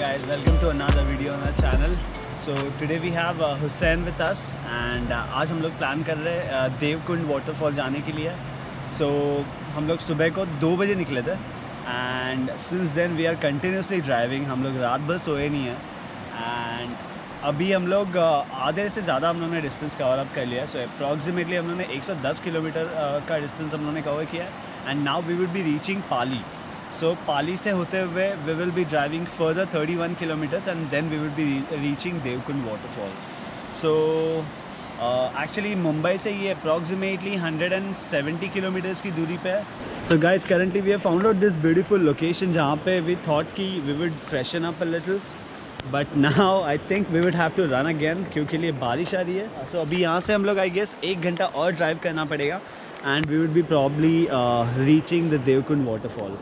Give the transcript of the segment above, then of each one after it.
guys, welcome to another video on our channel. So today we have Hussain with us and आज हम लोग plan कर रहे हैं देवकुंड वाटरफॉल जाने के लिए. So हम लोग सुबह को 2 बजे निकले थे and since then we are continuously driving. हम लोग रात भर सोए नहीं हैं and अभी हम लोग आधे से ज़्यादा हम लोगों ने डिस्टेंस कवर अप कर लिया. सो अप्रॉक्सीमेटली हम लोगों ने 110 किलोमीटर का डिस्टेंस हम लोगों ने कवर किया है and now we will be reaching Pali. So Pali से होते हुए we will be driving further 31 kilometres and then we will be reaching Devkund waterfall. So actually Mumbai से ये अप्रॉक्सीमेटली 170 किलोमीटर्स की दूरी पे है. So guys currently we have found out this beautiful location जहाँ पे वी थॉट कि we would freshen up a little, but now I think we would have to run again क्योंकि लिए बारिश आ रही है. सो अभी यहाँ से हम लोग आई गेस 1 घंटा और ड्राइव करना पड़ेगा and we would be probably reaching the Devkund waterfall.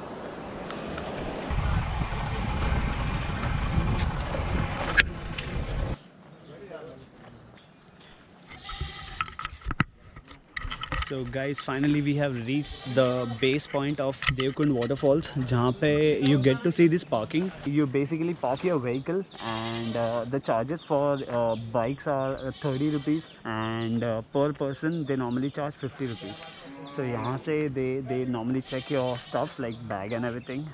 So guys, finally we have reached the base point of Devkund waterfalls जहाँ पे you get to see this parking. You basically park your vehicle and the charges for bikes are 30 rupees and per person they normally charge 50 rupees. So यहाँ से they normally check your stuff like bag and everything.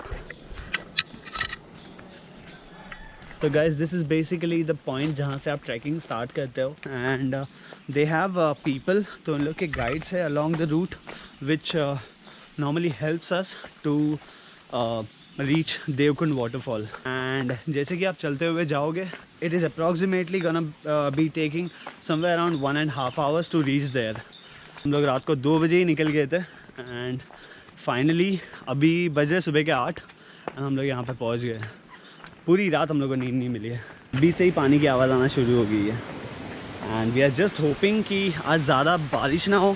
So guys, this is basically the point जहाँ से आप trekking start करते हो and they have people, तो उन लोग के गाइड्स है along the route which normally helps us to reach Devkund waterfall. and जैसे कि आप चलते हुए जाओगे it is approximately gonna be taking somewhere around 1.5 hours to reach there. हम लोग रात को 2 बजे ही निकल गए थे and finally अभी बज रहे सुबह के 8 and हम लोग यहाँ पे पहुँच गए. पूरी रात हम लोग को नींद नहीं मिली है. बीच से ही पानी की आवाज़ आना शुरू हो गई है and we are just hoping कि आज ज़्यादा बारिश ना हो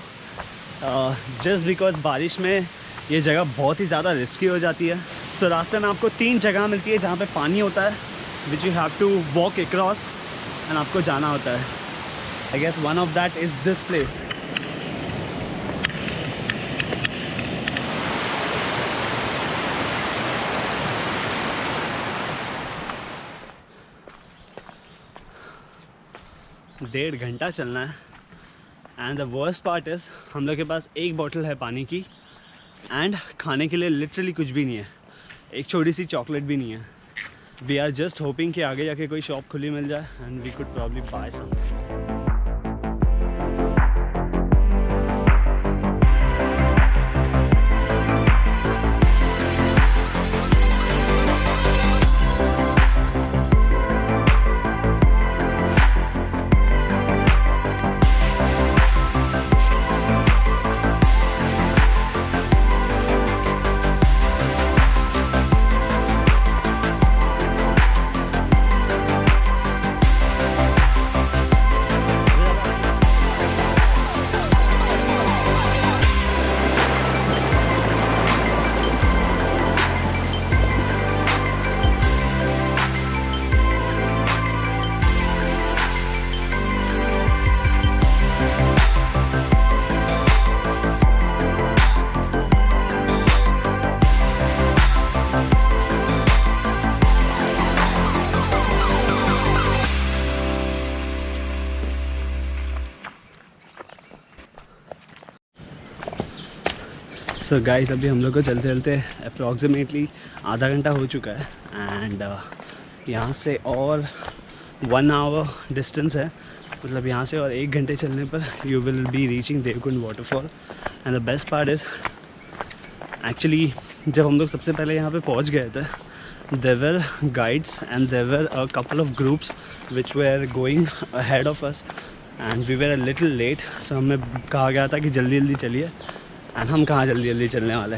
जस्ट बिकॉज बारिश में ये जगह बहुत ही ज़्यादा रिस्की हो जाती है. सो रास्ते में आपको 3 जगह मिलती है जहाँ पे पानी होता है which you have to walk across and आपको जाना होता है. I guess one of that is this place. डेढ़ घंटा चलना है and the worst part is हम लोग के पास 1 बॉटल है पानी की एंड खाने के लिए लिटरली कुछ भी नहीं है. एक छोटी सी चॉकलेट भी नहीं है. वी आर जस्ट होपिंग कि आगे जाके कोई शॉप खुली मिल जाए and we could probably buy something. So guys, अभी हम लोग को चलते चलते अप्रॉक्सीमेटली आधा घंटा हो चुका है एंड यहाँ से और 1 आवर डिस्टेंस है. मतलब यहाँ से और 1 घंटे चलने पर you will be reaching Devkund waterfall. And the best part is actually जब हम लोग सबसे पहले यहाँ पे पहुँच गए थे there were guides and there were a couple of groups which were going ahead of us and we were a little late. So हमें कहा गया था कि जल्दी जल्दी चलिए एंड हम कहाँ जल्दी जल्दी चलने वाले.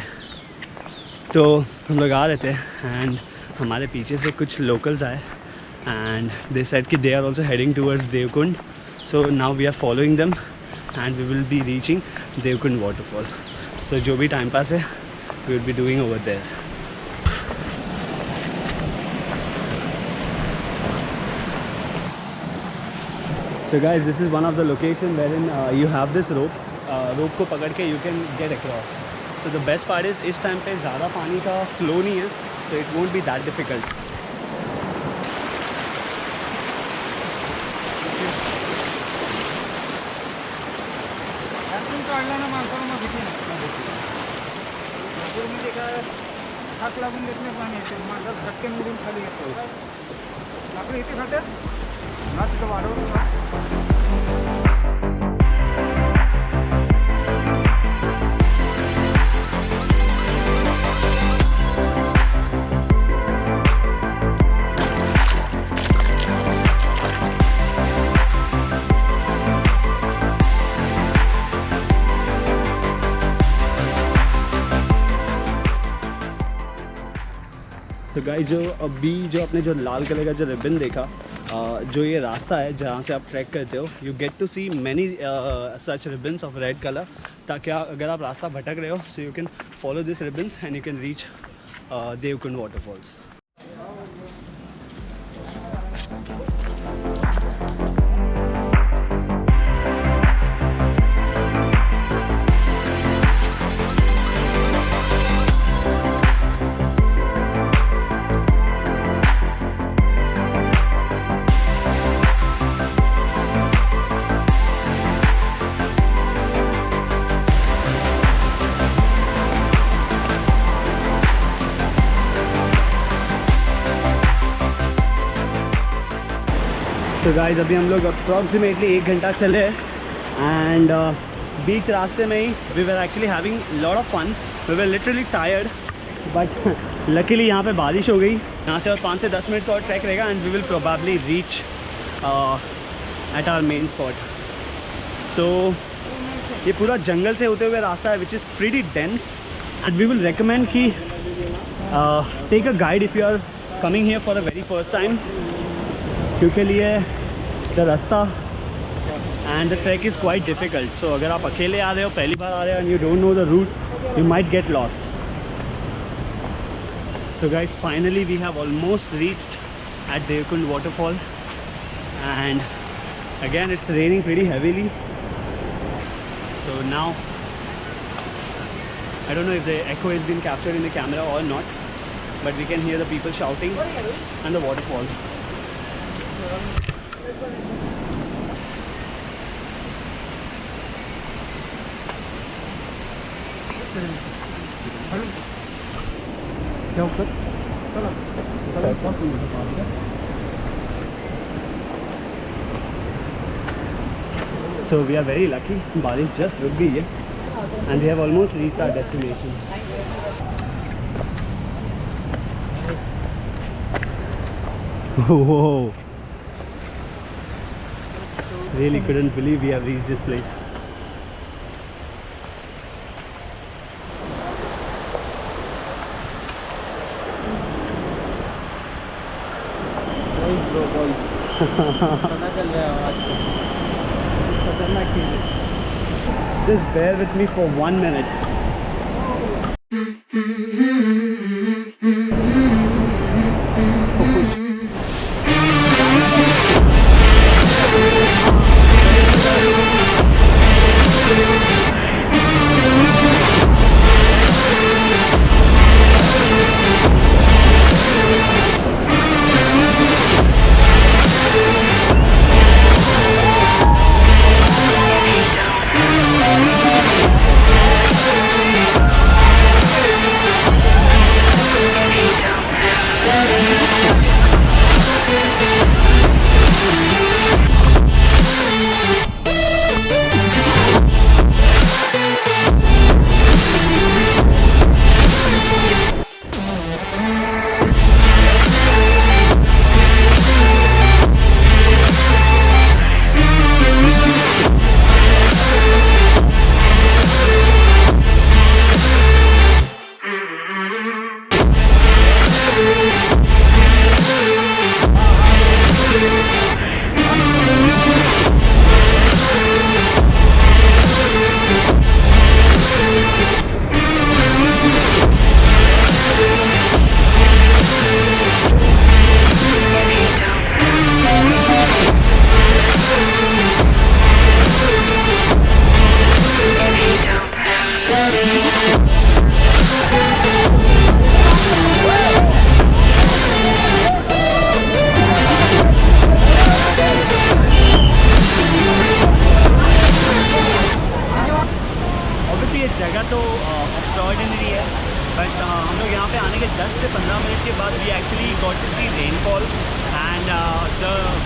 तो हम लोग आ रहे थे एंड हमारे पीछे से कुछ लोकल्स आए एंड दे सेड कि they are also heading towards Devkund. So now we are following them and we will be reaching Devkund waterfall. तो जो भी टाइम पास है we will be doing over there. So guys, this is one of the location wherein you have this rope. रोप को पकड़ के you can get across. तो the best part is इस time पे ज़्यादा पानी का फ्लो नहीं है, तो it won't be that difficult. ना माणसाला मग भीती नाही नागपूरमध्ये काय हात लागून देत नाही पाणी येते माणसाला धक्के मोडून खाली येतो लाकडं इथे खात्यात ना तिथं वाढवलं ना तो गाइस जो अपने जो लाल कलर का जो रिबन देखा जो ये रास्ता है जहाँ से आप ट्रैक करते हो you get to see many such ribbons of red colour ताकि अगर आप रास्ता भटक रहे हो so you can follow this ribbons and you can reach Devkund waterfalls. तो गाइस अभी हम लोग अप्रॉक्सीमेटली 1 घंटा चले एंड बीच रास्ते में ही we were actually having lot of fun. We were literally tired but luckily यहाँ पे बारिश हो गई. यहाँ से और 5 से 10 मिनट का और ट्रैक रहेगा and we will probably reach at our main spot. So ये पूरा जंगल से होते हुए रास्ता है which is pretty dense and we will recommend कि take a guide if you are coming here for the very first time क्योंकि लिए द रास्ता and the track is quite difficult. So अगर आप अकेले आ रहे हो पहली बार आ रहे हो and you don't know the route you might get lost. So guys finally we have almost reached at Devkund waterfall and again it's raining pretty heavily. So now I don't know if the echo has been captured in the camera or not, but we can hear the people shouting and the waterfalls. So we are very lucky. बारिश just रुक गई है and we have almost reached our destination. Whoa! Really couldn't believe we have reached this place. Just bear with me for 1 minute.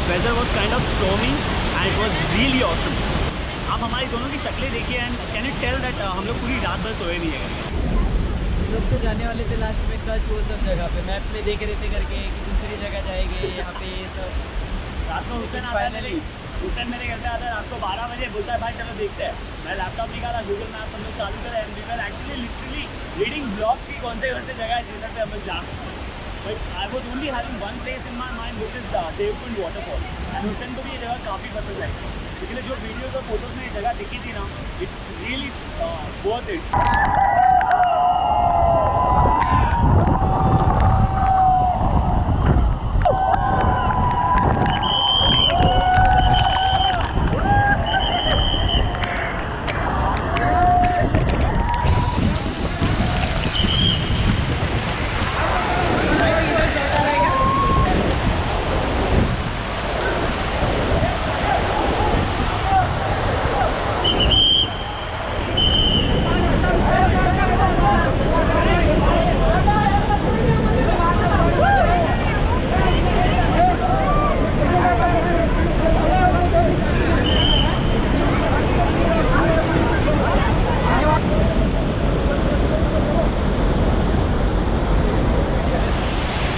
Weather was kind of stormy and it was really awesome. आप हमारी दोनों की शक्लें देखिए and can you tell that हम लोग पूरी रात भर सोए नहीं है। हम लोग तो जाने वाले थे लास्ट में कल वो सब जगह पे, मैप में देख रहे थे करके कि दूसरी जगह जाएंगे यहाँ पे सब। रात को हुसैन आता है, हुसैन मेरे घर पे आता है रात को 12 बजे, बोलता है भाई चलो देखते हैं। मैं लैपटॉप निकाला, गूगल मैप हम लोग चालू करें and we were actually literally reading blogs की कौन से जगह है जिधर पे हम लोग जा सकते हैं। But I was only having one place in my mind which is Devkund waterfall and Hussain को भी ये जगह काफ़ी पसंद आई। इसलिए जो वीडियोज और फोटोज में ये जगह दिखी थी ना, it's really worth it.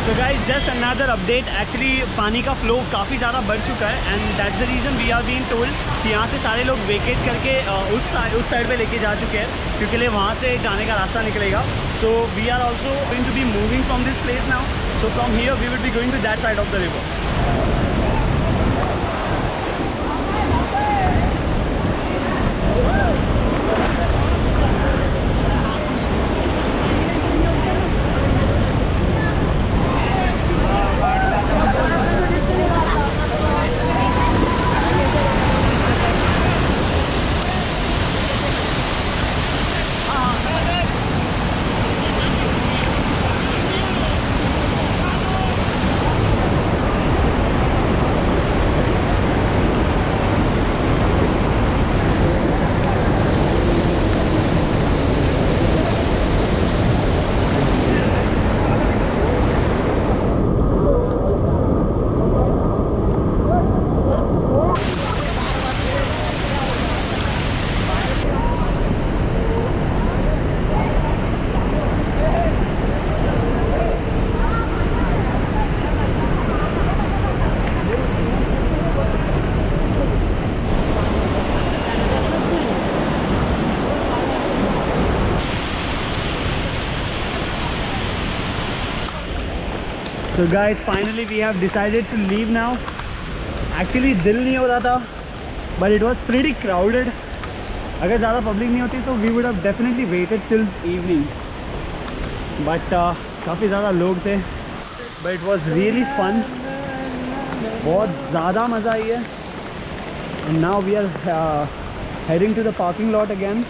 So guys, just another update. Actually पानी का फ्लो काफ़ी ज़्यादा बढ़ चुका है and that's the reason we are being told कि यहाँ से सारे लोग वेकेट करके उस साइड पे लेके जा चुके हैं, क्योंकि लिए वहाँ से जाने का रास्ता निकलेगा। So we are also going to be moving from this place now. So from here we will be going to that side of the river. So guys, finally we have decided to leave now. Actually दिल नहीं हो रहा था, but it was pretty crowded. अगर ज़्यादा public नहीं होती तो we would have definitely waited till evening. But काफ़ी ज़्यादा लोग थे, but it was really fun. बहुत ज़्यादा मज़ा आई है. And now we are heading to the parking lot again.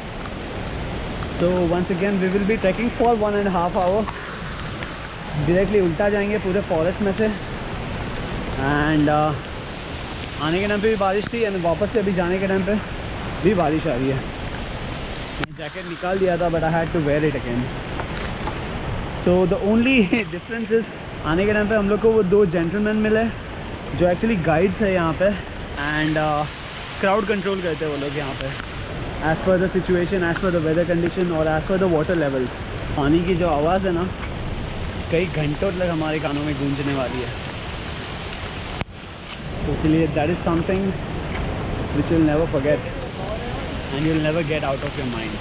So once again we will be trekking for 1.5 hours. Directly उल्टा जाएंगे पूरे फॉरेस्ट में से एंड आने के टाइम पे भी बारिश थी एंड वापस से अभी जाने के टाइम पे भी बारिश आ रही है। जैकेट निकाल दिया था but I had to wear it again. So the only difference is आने के टाइम पे हम लोग को वो 2 जेंटलमैन मिले जो एक्चुअली गाइड्स है यहाँ पे एंड क्राउड कंट्रोल करते हैं वो लोग यहाँ पे as per the situation, as per the weather condition और as per the water levels. पानी की जो आवाज़ है ना कई घंटों तक हमारे कानों में गूंजने वाली है। तो इसलिए that is something which will never forget and you will never get out of your mind.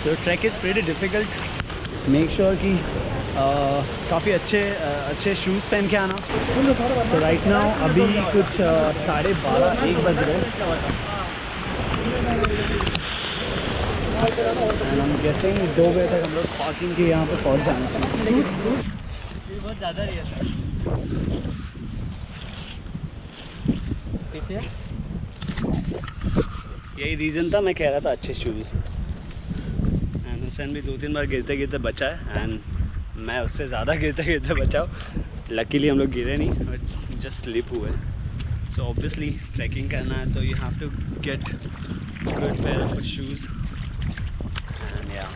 So track is pretty difficult. Make sure कि काफ़ी अच्छे शूज़ पहन के आना। तो राइट नाउ अभी कुछ 12:30-1 बज रहे एंड हम गेसिंग 2 बजे तक हम लोग पार्किंग के यहाँ पे पहुँच जाना चाहिए। बहुत ज़्यादा रही है पीछे। यही रीज़न था, मैं कह रहा था अच्छे शूज़। एंड हुसैन भी 2-3 बार गिरते गिरते बचा है एंड मैं उससे ज़्यादा गिरते गिरते बचाओ। लकीली हम लोग गिरे नहीं, बट जस्ट स्लिप हुए। सो ऑब्वियसली ट्रैकिंग करना है तो you have to get good pair of shoes and या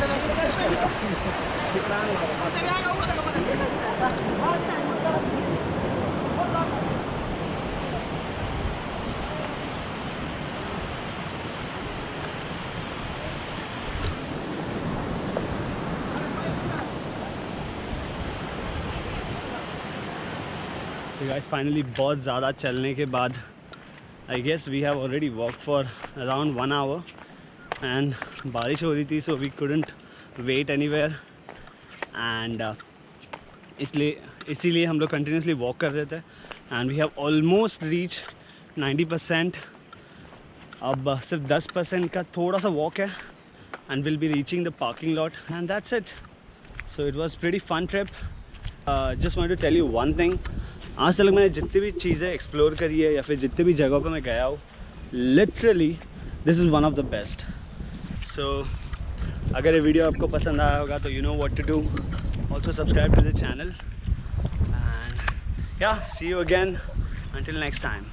So guys, finally बहुत ज़्यादा चलने के बाद I guess we have already walked for around 1 hour and बारिश हो रही थी, so we couldn't wait anywhere and इसीलिए हम लोग continuously walk कर रहे थे and we have almost reached 90%. अब सिर्फ 10% का थोड़ा सा walk है and we'll be reaching the parking lot and that's it. So it was pretty fun trip. Just wanted to tell you one thing. आज तक मैंने जितनी भी चीज़ें एक्सप्लोर करी है या फिर जितनी भी जगहों पर मैं गया हूँ, literally this is one of the best. So अगर ये वीडियो आपको पसंद आया होगा तो you know what to do. Also subscribe to the channel and yeah see you again until next time.